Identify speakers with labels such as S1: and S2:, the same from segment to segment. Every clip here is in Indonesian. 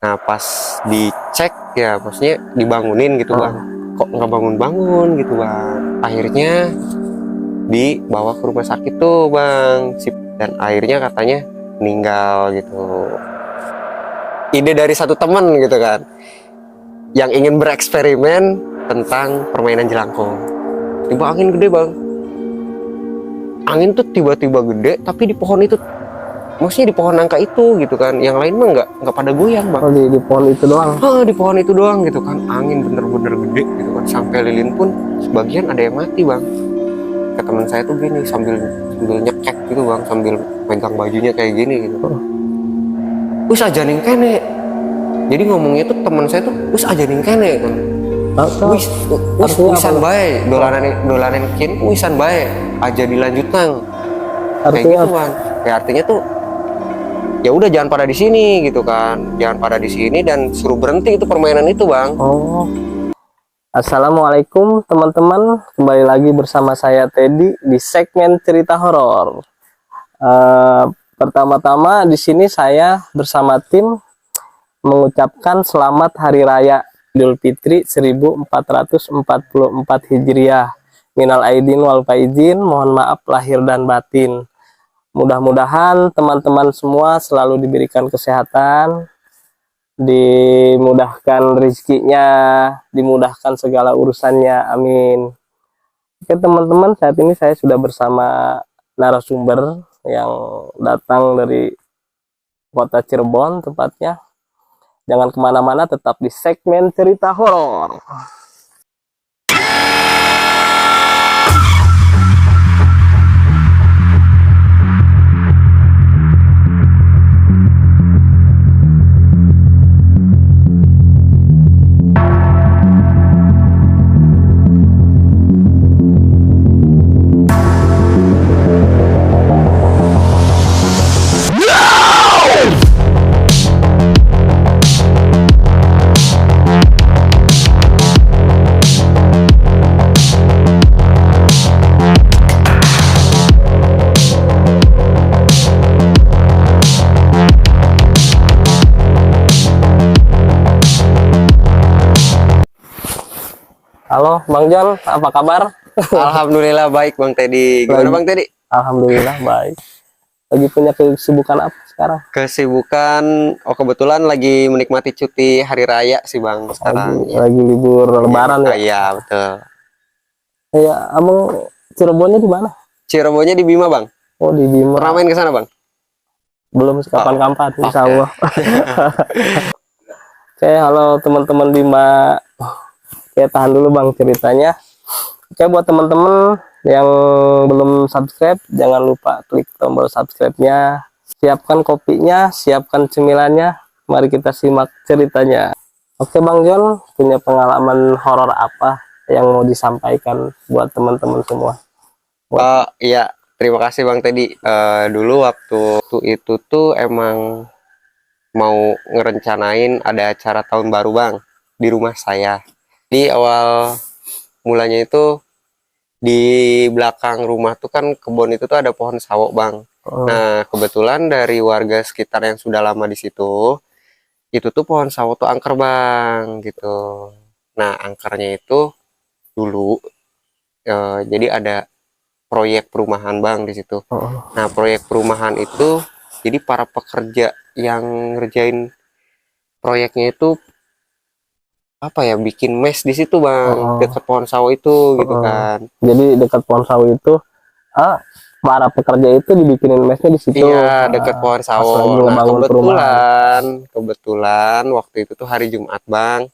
S1: Nah pas dicek ya maksudnya dibangunin gitu bang, kok nggak bangun-bangun gitu bang. Akhirnya dibawa ke rumah sakit tuh bang, dan akhirnya katanya meninggal gitu. Ide dari satu teman gitu kan, yang ingin bereksperimen tentang permainan jelangkung. Tiba angin gede bang, angin tuh tiba-tiba gede, tapi di pohon itu, maksudnya di pohon nangka itu gitu kan, yang lain mah nggak pada goyang bang.
S2: Oh, di pohon itu doang.
S1: Di pohon itu doang gitu kan, angin bener-bener gede gitu kan, sampai lilin pun sebagian ada yang mati bang. Ke teman saya tuh gini, sambil nyekek gitu bang, sambil megang bajunya kayak gini gitu. Wis aja ning kene. Jadi ngomongnya tuh teman saya tuh wis aja ning kene kan. Wis wisan bae, dolanan kin wisan bae, aja dilanjut nang. Kayak gitu kan. Ya artinya tuh ya udah jangan pada di sini gitu kan. Jangan pada di sini dan suruh berhenti itu permainan itu, Bang.
S2: Oh. Assalamualaikum teman-teman, kembali lagi bersama saya Teddy di segmen cerita horor. Pertama-tama di sini saya bersama tim mengucapkan selamat Hari Raya Idul Fitri 1444 Hijriah. Minal aidin wal faizin, mohon maaf lahir dan batin. Mudah-mudahan teman-teman semua selalu diberikan kesehatan, dimudahkan rezekinya, dimudahkan segala urusannya, amin. Oke teman-teman, saat ini saya sudah bersama narasumber yang datang dari kota Cirebon tepatnya. Jangan kemana-mana, tetap di segmen cerita horor. Halo Bang John, apa kabar?
S1: Alhamdulillah baik Bang Teddy. Gimana Bang Teddy?
S2: Alhamdulillah baik. Lagi punya kesibukan apa sekarang?
S1: Kesibukan, kebetulan lagi menikmati cuti hari raya sih Bang sekarang.
S2: Lagi libur lebaran ya?
S1: Iya betul.
S2: Ya, Abang Cirebonnya di mana?
S1: Cirebonnya di Bima Bang.
S2: Oh di Bima.
S1: Pernah main ke sana Bang?
S2: Belum, kapan-kapan insya Allah. Oke, halo teman-teman Bima. Oke, tahan dulu Bang ceritanya. Oke, buat teman-teman yang belum subscribe, jangan lupa klik tombol subscribe-nya. Siapkan kopinya, siapkan cemilannya. Mari kita simak ceritanya. Oke Bang John, punya pengalaman horor apa yang mau disampaikan buat teman-teman semua?
S1: Iya, terima kasih Bang Teddy. Dulu waktu itu tuh emang mau ngerencanain ada acara tahun baru Bang di rumah saya. Di awal mulanya itu di belakang rumah tuh kan kebun itu tuh ada pohon sawo Bang. Nah kebetulan dari warga sekitar yang sudah lama di situ, itu tuh pohon sawo tuh angker Bang gitu. Nah angkernya itu dulu jadi ada proyek perumahan Bang di situ. Nah proyek perumahan itu jadi para pekerja yang ngerjain proyeknya itu apa ya, bikin mes di situ Bang, dekat pohon sawo itu gitu kan.
S2: Jadi dekat pohon sawo itu para pekerja itu dibikinin mesnya di situ.
S1: Iya, dekat pohon sawo. Nah, kebetulan waktu itu tuh hari Jumat Bang.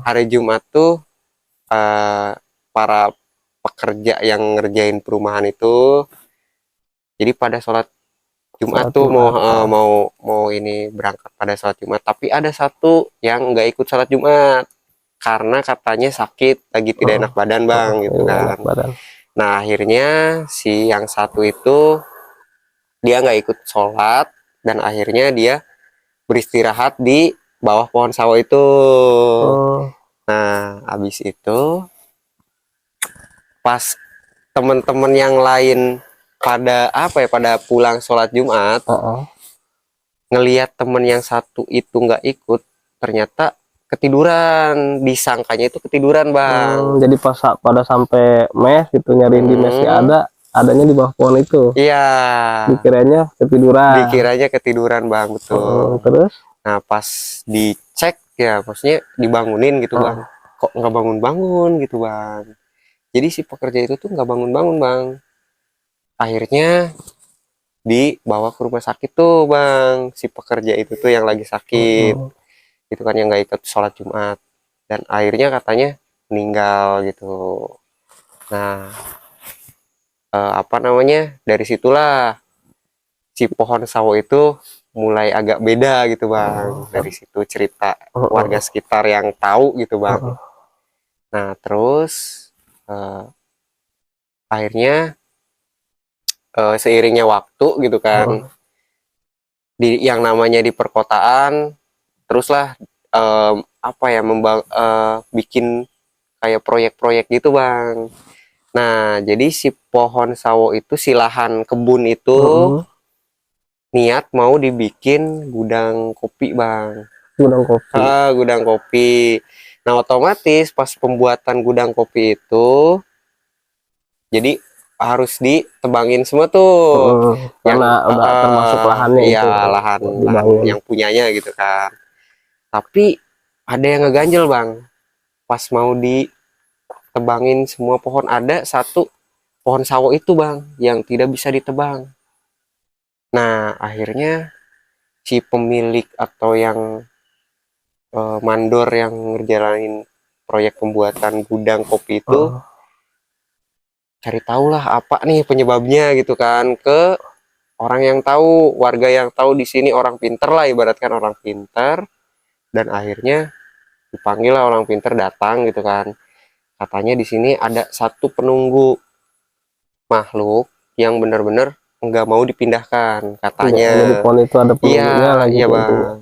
S1: Hari Jumat tuh para pekerja yang ngerjain perumahan itu jadi pada sholat Jumat tuh mau ini berangkat pada sholat Jumat, tapi ada satu yang nggak ikut sholat Jumat karena katanya sakit, lagi tidak enak badan Bang gitu kan. Nah akhirnya si yang satu itu dia nggak ikut sholat dan akhirnya dia beristirahat di bawah pohon sawo itu. Nah habis itu pas teman-teman yang lain pada pada pulang sholat Jumat, ngelihat temen yang satu itu nggak ikut, ternyata ketiduran, disangkanya itu ketiduran bang.
S2: Jadi pas pada sampai mes gitu nyariin di mesnya adanya di bawah pohon itu.
S1: Iya,
S2: Dikiranya ketiduran.
S1: dikiranya ketiduran bang, betul.
S2: Terus?
S1: Nah pas dicek ya, maksudnya dibangunin gitu bang, kok nggak bangun-bangun gitu bang. Jadi si pekerja itu tuh nggak bangun-bangun bang. Akhirnya dibawa ke rumah sakit tuh bang, si pekerja itu tuh yang lagi sakit, itu kan yang nggak ikut sholat Jumat, dan akhirnya katanya meninggal gitu. Nah, apa namanya, dari situlah si pohon sawo itu mulai agak beda gitu bang. Dari situ cerita warga sekitar yang tahu gitu bang. Nah terus eh, akhirnya seiringnya waktu gitu kan, di yang namanya di perkotaan teruslah apa ya, bikin kayak proyek-proyek gitu bang. Nah jadi si pohon sawo itu, si lahan kebun itu niat mau dibikin gudang kopi bang.
S2: Gudang kopi.
S1: Gudang kopi. Nah otomatis pas pembuatan gudang kopi itu jadi harus ditebangin semua tuh,
S2: Karena udah termasuk lahannya
S1: iya,
S2: itu
S1: lahan
S2: dibangun.
S1: yang punyanya gitu kan. Tapi ada yang ngeganjel bang, pas mau ditebangin semua pohon, ada satu pohon sawo itu bang yang tidak bisa ditebang. Nah akhirnya si pemilik atau yang mandor yang ngerjalanin proyek pembuatan gudang kopi itu cari tahu lah apa nih penyebabnya gitu kan, ke orang yang tahu, warga yang tahu di sini, orang pinter lah, ibaratkan orang pinter. Dan akhirnya dipanggil lah orang pinter, datang gitu kan, katanya di sini ada satu penunggu makhluk yang benar-benar nggak mau dipindahkan katanya.
S2: Jadi pohon itu ada penunggunya lagi
S1: Iya
S2: gitu.
S1: bang.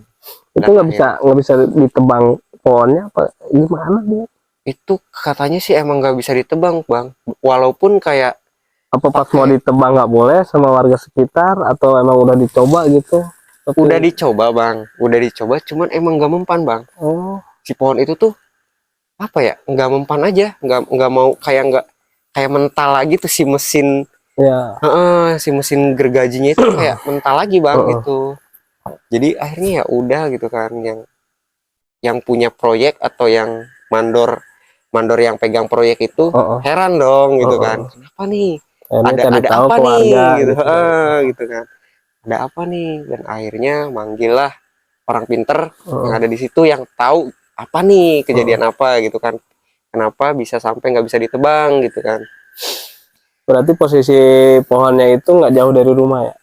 S2: Itu nggak bisa ditebang pohonnya apa gimana dia?
S1: Itu katanya sih emang nggak bisa ditebang bang, walaupun kayak
S2: Apa pas mau ditebang nggak boleh sama warga sekitar atau emang udah dicoba gitu?
S1: udah dicoba bang, udah dicoba, cuman emang nggak mempan bang. Si pohon itu tuh apa ya, nggak mempan aja, nggak mau, kayak kayak mental lagi tuh si mesin
S2: ya.
S1: Si mesin gergajinya itu kayak mental lagi bang itu. Jadi akhirnya ya udah gitu kan, yang punya proyek atau yang mandor mandor yang pegang proyek itu heran dong gitu kan, kenapa nih, ada apa nih gitu, gitu kan, ada apa nih. Dan akhirnya manggil lah orang pinter yang ada di situ, yang tahu apa nih kejadian apa gitu kan, kenapa bisa sampai nggak bisa ditebang gitu kan.
S2: Berarti posisi pohonnya itu nggak jauh dari rumah ya?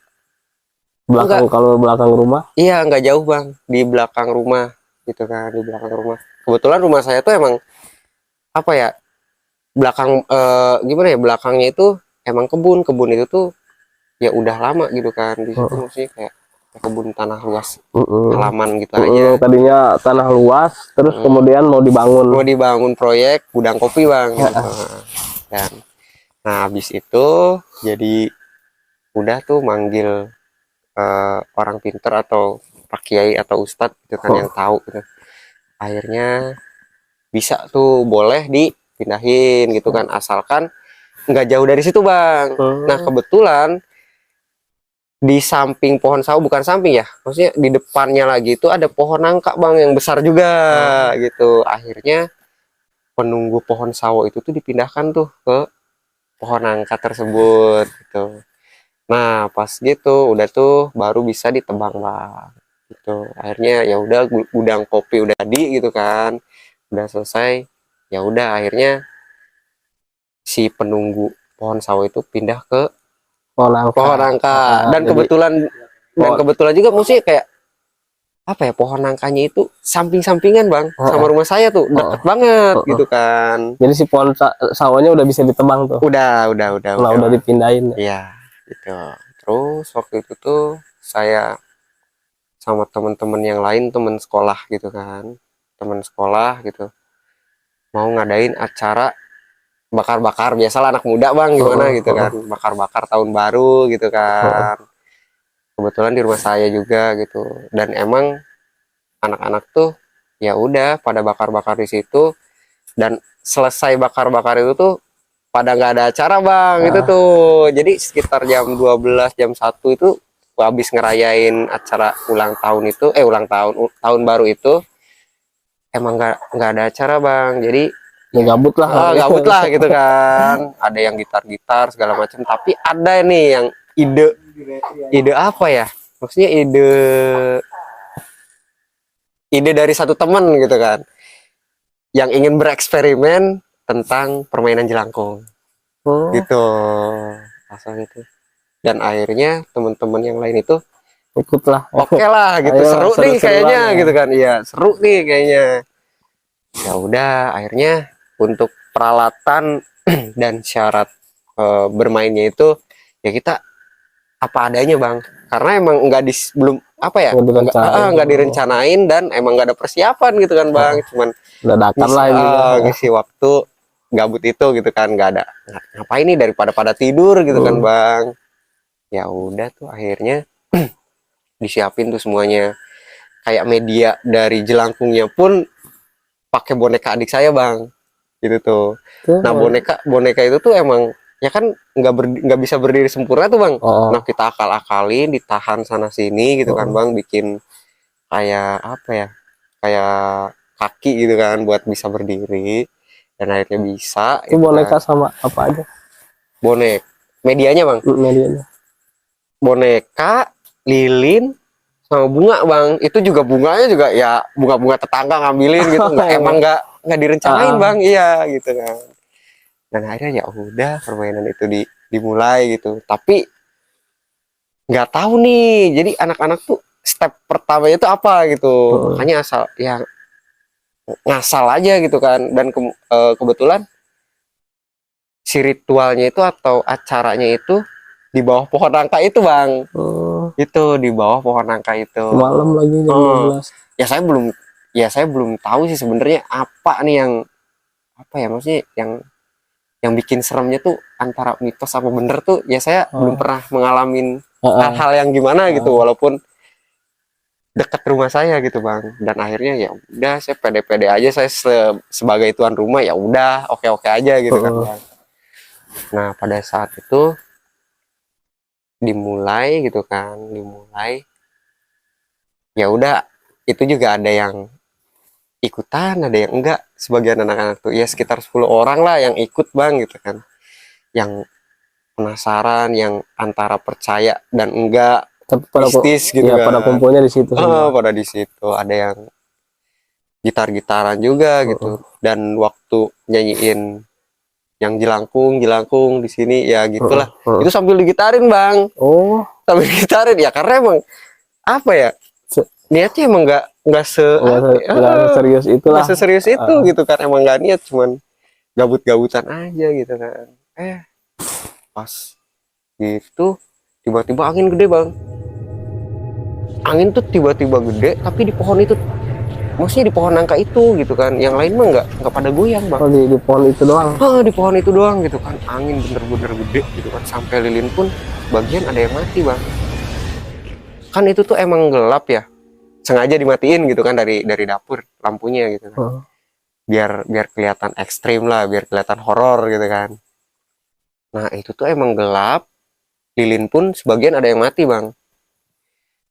S2: Belakang, kalau belakang rumah?
S1: Iya nggak jauh bang, di belakang rumah gitu kan, di belakang rumah. Kebetulan rumah saya tuh emang apa ya, belakang gimana ya, belakangnya itu emang kebun itu tuh ya udah lama gitu kan di situ, maksudnya kayak kebun tanah luas, halaman gitu aja.
S2: Tadinya tanah luas, terus kemudian mau
S1: dibangun proyek gudang kopi bang gitu. Dan nah habis itu jadi udah tuh manggil orang pinter atau pak kiai atau ustadz gitu kan, yang tahu gitu. Akhirnya bisa tuh boleh dipindahin gitu kan, asalkan nggak jauh dari situ bang. Nah kebetulan di samping pohon sawo, bukan samping ya, maksudnya di depannya lagi itu ada pohon nangka bang yang besar juga gitu. Akhirnya penunggu pohon sawo itu tuh dipindahkan tuh ke pohon nangka tersebut gitu. Nah pas gitu udah tuh baru bisa ditebang bang gitu. Akhirnya ya udah, gudang kopi udah jadi gitu kan, udah selesai. Ya udah akhirnya si penunggu pohon sawo itu pindah ke pohon nangka. Dan kebetulan juga mesti kayak apa ya, pohon nangkanya itu samping-sampingan bang sama rumah saya tuh, deket banget gitu kan.
S2: Jadi si pohon sawonya udah bisa ditebang tuh?
S1: Udah
S2: dipindahin.
S1: Iya gitu. Terus waktu itu tuh saya sama teman-teman yang lain, teman sekolah gitu kan, teman sekolah gitu, mau ngadain acara bakar-bakar, biasalah anak muda bang, gimana gitu kan, bakar-bakar tahun baru gitu kan. Kebetulan di rumah saya juga gitu, dan emang anak-anak tuh ya udah pada bakar-bakar di situ, dan selesai bakar-bakar itu tuh pada nggak ada acara bang itu
S2: Ah.
S1: tuh. Jadi sekitar jam 12 jam 1 itu habis ngerayain acara ulang tahun itu, ulang tahun tahun baru itu, emang nggak ada acara bang. Jadi
S2: Ya gabut lah.
S1: gabut lah gitu kan. Ada yang gitar-gitar segala macam, tapi ada nih yang ide ide apa ya, maksudnya ide dari satu teman gitu kan, yang ingin bereksperimen tentang permainan jelangkung
S2: Oh,
S1: gitu, asal itu. Dan akhirnya teman-teman yang lain itu
S2: ikut lah.
S1: oke lah gitu,
S2: Ayo
S1: seru nih
S2: seru-seruan
S1: kayaknya
S2: ya.
S1: gitu kan, iya seru nih kayaknya. Ya udah akhirnya untuk peralatan dan syarat bermainnya itu ya kita apa adanya bang, karena emang nggak belum apa ya,
S2: Nggak direncanain.
S1: nggak direncanain dan emang nggak ada persiapan gitu kan bang, cuman
S2: Dadakan lah ini mah.
S1: ngisi waktu gabut itu gitu kan, nggak ada ngapain nih daripada pada tidur gitu kan bang. Ya udah tuh akhirnya disiapin tuh semuanya, kayak media dari jelangkungnya pun pakai boneka adik saya bang gitu tuh.
S2: Tuh,
S1: Nah boneka boneka itu tuh emang ya kan nggak bisa berdiri sempurna tuh bang.
S2: oh,
S1: Nah kita akal-akalin, ditahan sana sini gitu kan bang, bikin kayak apa ya, kayak kaki gitu kan buat bisa berdiri, dan akhirnya bisa
S2: itu
S1: itu
S2: boneka
S1: kan.
S2: sama apa aja
S1: Bonek medianya bang,
S2: medianya.
S1: boneka, lilin, sama bunga bang. Itu juga bunganya juga ya bunga-bunga tetangga ngambilin gitu, nggak emang nggak direncanain bang, iya gitu kan. Dan akhirnya ya udah permainan itu dimulai gitu, tapi nggak tahu nih jadi anak-anak tuh step pertamanya itu apa gitu, makanya asal ya ngasal aja gitu kan. Dan kebetulan si ritualnya itu atau acaranya itu di bawah pohon nangka itu bang, itu di bawah pohon nangka itu.
S2: Malam lagi jam
S1: Oh,
S2: 12.
S1: ya saya belum tahu sih sebenarnya apa nih yang apa ya, maksudnya yang bikin seremnya tuh antara mitos apa bener tuh ya, saya belum pernah mengalami hal-hal yang gimana gitu, walaupun dekat rumah saya gitu bang. Dan akhirnya ya udah saya pede-pede aja, saya sebagai tuan rumah ya udah oke-oke aja gitu kan bang. Nah pada saat itu dimulai gitu kan, dimulai ya udah, itu juga ada yang ikutan ada yang enggak, sebagian anak-anak tuh ya sekitar 10 orang lah yang ikut bang gitu kan, yang penasaran, yang antara percaya dan enggak,
S2: Tapi pada
S1: mistis gitu
S2: ya pada
S1: kan.
S2: kumpulnya di situ semua.
S1: Pada di situ ada yang gitar-gitaran juga gitu, dan waktu nyanyiin yang jelangkung jelangkung di sini ya gitulah, itu sambil digitarin bang,
S2: Oh,
S1: sambil digitarin ya, karena emang apa ya, niatnya emang nggak
S2: nggak serius
S1: nggak
S2: itulah.
S1: seserius itu gitu kan, emang nggak niat, cuman gabut-gabutan aja gitu kan. Pas gitu tiba-tiba angin gede bang, angin tuh tiba-tiba gede tapi di pohon itu, maksudnya di pohon nangka itu gitu kan, yang lain mah nggak pada goyang bang.
S2: Oh, di pohon itu doang.
S1: Di pohon itu doang gitu kan, angin bener-bener gede gitu kan, sampai lilin pun bagian ada yang mati bang. Kan itu tuh emang gelap ya, sengaja dimatiin gitu kan dari dapur lampunya gitu kan, biar biar kelihatan ekstrim lah, biar kelihatan horor gitu kan. Nah itu tuh emang gelap, lilin pun sebagian ada yang mati bang.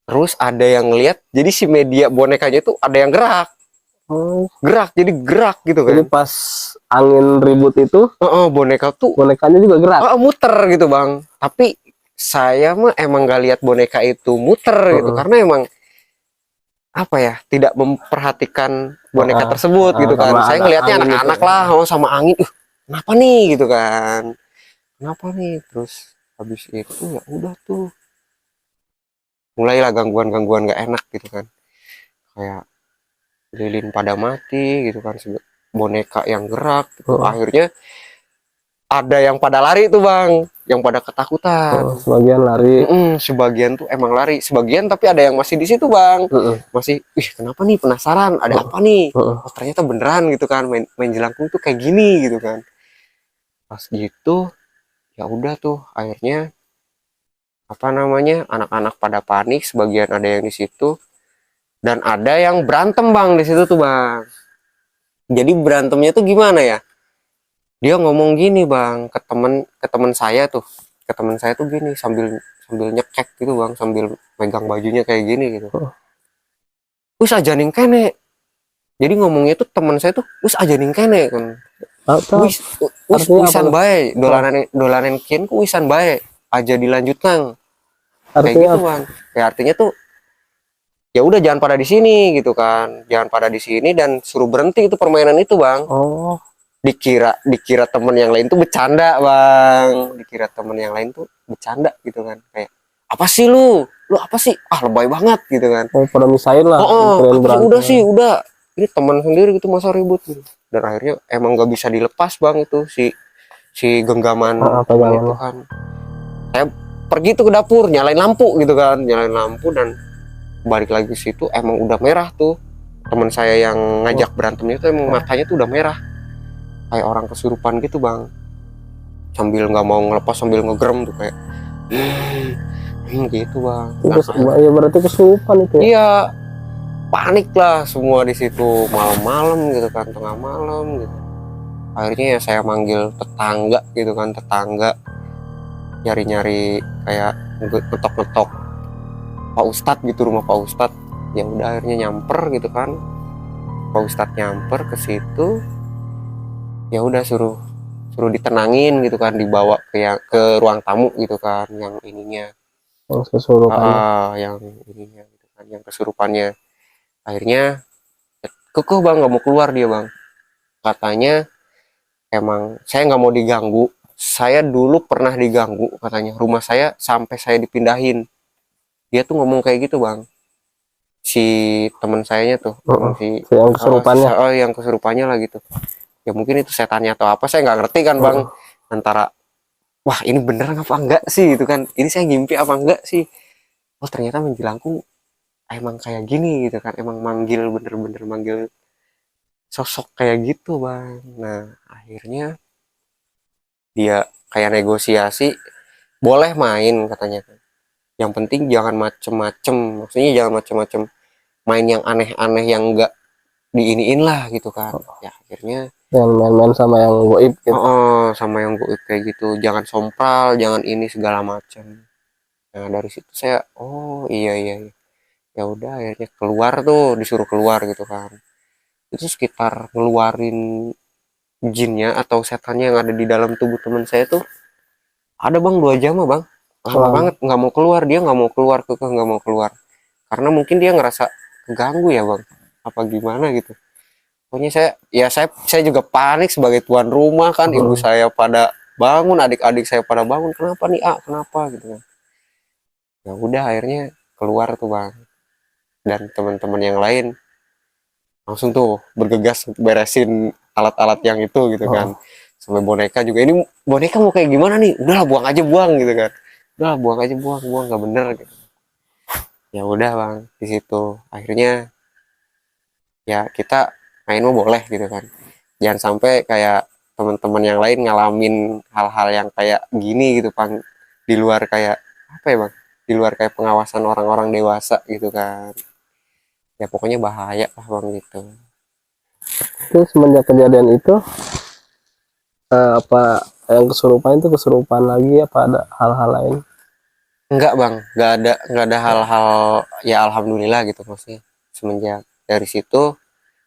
S1: Terus ada yang ngeliat, jadi si media bonekanya tuh ada yang gerak, jadi gerak gitu kan.
S2: Jadi pas angin ribut itu,
S1: Boneka tuh
S2: bonekanya juga gerak.
S1: muter gitu bang. Tapi saya mah emang gak lihat boneka itu muter gitu, karena emang apa ya, tidak memperhatikan boneka tersebut gitu kan. Saya ngelihatnya anak-anak lah, sama angin, kenapa nih gitu kan, kenapa nih. Terus habis itu ya udah tuh mulailah gangguan-gangguan gak enak gitu kan, kayak lilin pada mati gitu kan, boneka yang gerak gitu. Akhirnya ada yang pada lari tuh bang, yang pada ketakutan.
S2: Sebagian lari.
S1: Sebagian tuh emang lari, sebagian tapi ada yang masih di situ bang, masih kenapa nih, penasaran ada apa nih. Ternyata beneran gitu kan, main jelangkung tuh kayak gini gitu kan. Pas gitu ya udah tuh akhirnya apa namanya, anak-anak pada panik, sebagian ada yang di situ. Dan ada yang berantem bang di situ tuh bang. Jadi berantemnya tuh gimana ya? Dia ngomong gini bang ke temen saya tuh, ke temen saya tuh gini sambil sambil nyekek gitu bang, sambil megang bajunya kayak gini gitu. Wis aja ning kene. Jadi ngomongnya tuh teman saya tuh wis aja ning kene kan.
S2: Atau
S1: Wis wis
S2: artinya apa
S1: wisan
S2: tuh?
S1: bae,
S2: Oh,
S1: dolanan dolanan kian ku wisan bae. Aja dilanjut nang. Kayak
S2: artinya
S1: gitu bang. Ya artinya tuh ya udah jangan pada di sini gitu kan. Jangan pada di sini dan suruh berhenti itu permainan itu bang.
S2: oh,
S1: Dikira temen yang lain tuh bercanda bang, dikira temen yang lain tuh bercanda gitu kan, kayak apa sih lu apa sih, ah lebay banget gitu kan.
S2: oh pada misain lah,
S1: Oh, oh
S2: kalian
S1: apa sih
S2: berantem.
S1: udah ini teman sendiri gitu masa ribut gitu. Dan akhirnya emang gak bisa dilepas bang itu si si genggaman temen itu
S2: Pegangannya.
S1: kan. Saya pergi tuh ke dapur nyalain lampu gitu kan, nyalain lampu dan balik lagi situ emang udah merah tuh teman saya yang
S2: Oh,
S1: ngajak berantemnya tuh emang matanya tuh udah merah kayak orang kesurupan gitu bang, sambil nggak mau ngelepas sambil ngegerem tuh kayak gitu bang. Dan
S2: ya berarti kesurupan itu ya.
S1: iya panik lah semua di situ malam-malam gitu kan, tengah malam gitu. Akhirnya ya saya manggil tetangga gitu kan, tetangga nyari-nyari kayak ngetok-ngetok Pak Ustadz gitu, rumah Pak Ustadz. Ya udah akhirnya nyamper gitu kan, Pak Ustadz nyamper ke situ. Ya udah suruh suruh ditenangin gitu kan, dibawa ke ruang tamu gitu kan, yang ininya
S2: Yang kesurupannya.
S1: yang ininya gitu kan, yang kesurupannya. Akhirnya kekeh bang nggak mau keluar dia bang, katanya emang saya nggak mau diganggu, saya dulu pernah diganggu katanya rumah saya sampai saya dipindahin. Dia tuh ngomong kayak gitu bang, si teman sayanya tuh ngomong si
S2: Yang kesurupannya.
S1: yang kesurupannya lah gitu. Ya mungkin itu setannya atau apa saya nggak ngerti kan bang, antara wah ini bener apa enggak sih itu kan, ini saya ngimpi apa enggak sih. Oh ternyata menjelangku emang kayak gini gitu kan, emang manggil bener-bener manggil sosok kayak gitu bang. Nah akhirnya dia kayak negosiasi boleh main katanya, yang penting jangan macem-macem, maksudnya jangan macem-macem main yang aneh-aneh yang enggak diiniin lah gitu kan. Ya akhirnya
S2: Yang main-main sama yang goib gitu.
S1: sama yang gue kayak gitu, jangan sompral jangan ini segala macam. Nah dari situ saya oh iya iya, iya. Ya udah akhirnya keluar tuh, disuruh keluar gitu kan. Itu sekitar ngeluarin jinnya atau setannya yang ada di dalam tubuh teman saya tuh ada bang 2 jam bang, lama
S2: Lama.
S1: banget nggak mau keluar, dia nggak mau keluar, kekeh nggak mau keluar karena mungkin dia ngerasa keganggu ya bang, apa gimana gitu. Pokoknya saya juga panik sebagai tuan rumah kan, ibu saya pada bangun, adik-adik saya pada bangun, kenapa nih kenapa gitu kan. Ya udah akhirnya keluar tuh bang, dan teman-teman yang lain langsung tuh bergegas untuk beresin alat-alat yang itu gitu kan, sampai boneka juga, ini boneka mau kayak gimana nih, udahlah buang aja buang gitu kan, udahlah buang aja buang buang nggak bener gitu. Ya udah bang di situ akhirnya ya kita main mau boleh gitu kan, jangan sampai kayak teman-teman yang lain ngalamin hal-hal yang kayak gini gitu bang, di luar kayak apa ya bang, di luar kayak pengawasan orang-orang dewasa gitu kan. Ya pokoknya bahaya lah bang gitu.
S2: Terus semenjak kejadian itu apa yang kesurupan itu kesurupan lagi apa ada hal-hal lain?
S1: Enggak bang, nggak ada hal-hal, ya alhamdulillah gitu maksudnya. Semenjak dari situ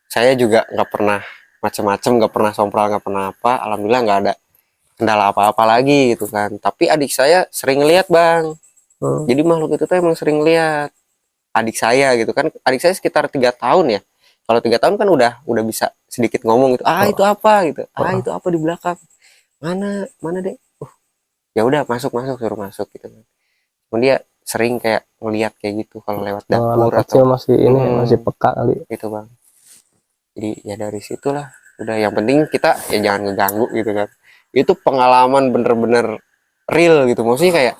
S1: saya juga nggak pernah macam-macam, nggak pernah sompral, nggak pernah apa, alhamdulillah nggak ada kendala apa-apa lagi gitu kan. Tapi adik saya sering lihat bang,
S2: Hmm.
S1: jadi makhluk itu tuh emang sering lihat adik saya gitu kan. Adik saya sekitar 3 tahun ya, kalau 3 tahun kan udah bisa sedikit ngomong gitu, itu
S2: Oh,
S1: apa gitu,
S2: oh,
S1: itu apa di belakang, mana mana deh, ya udah masuk masuk suruh masuk gitu kan. Kemudian dia sering kayak ngelihat kayak gitu kalau lewat
S2: oh, anak
S1: dapur atau
S2: kecil masih ini ya, masih peka kali.
S1: gitu bang. Jadi ya dari situlah udah, yang penting kita ya jangan ngeganggu gitu kan. Itu pengalaman bener-bener real gitu, maksudnya kayak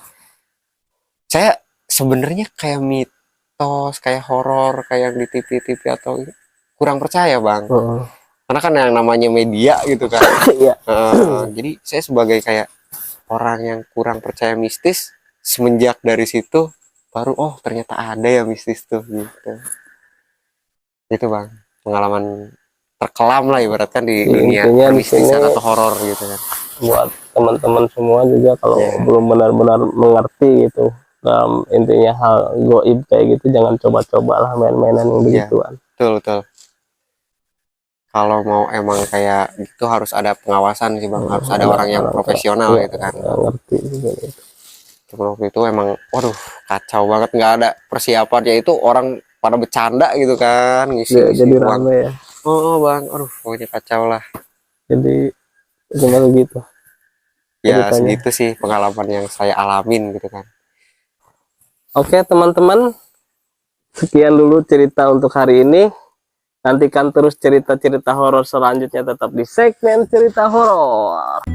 S1: saya sebenarnya kayak mitos kayak horor kayak yang di TV-TV atau kurang percaya bang,
S2: Hmm.
S1: karena kan yang namanya media gitu kan.
S2: Iya.
S1: Jadi saya sebagai kayak orang yang kurang percaya mistis, semenjak dari situ baru oh ternyata ada ya mistis tuh gitu. Itu bang, pengalaman terkelam lah ibaratkan di dunia
S2: Intinya di
S1: permisterisan
S2: sini
S1: atau horor gitu kan.
S2: buat teman-teman semua juga kalau
S1: Iya,
S2: belum benar-benar mengerti gitu dalam intinya hal goib kayak gitu, jangan coba-cobalah main-mainan yang
S1: iya,
S2: begituan.
S1: betul betul. Kalau mau emang kayak gitu harus ada pengawasan sih bang, harus ada orang yang
S2: Orang
S1: profesional
S2: ya,
S1: gitu kan.
S2: nggak ngerti juga gitu.
S1: Cuma waktu itu emang, waduh, kacau banget, nggak ada persiapannya, itu orang pada bercanda gitu kan, ngisi-ngisi
S2: Jadi
S1: uang.
S2: rame ya,
S1: Oh bang, aduh, pokoknya kacau lah.
S2: jadi gimana gitu
S1: Ya
S2: ceritanya.
S1: segitu sih pengalaman yang saya alamin gitu kan.
S2: Oke teman-teman, sekian dulu cerita untuk hari ini. Nantikan terus cerita-cerita horor selanjutnya tetap di segmen cerita horor.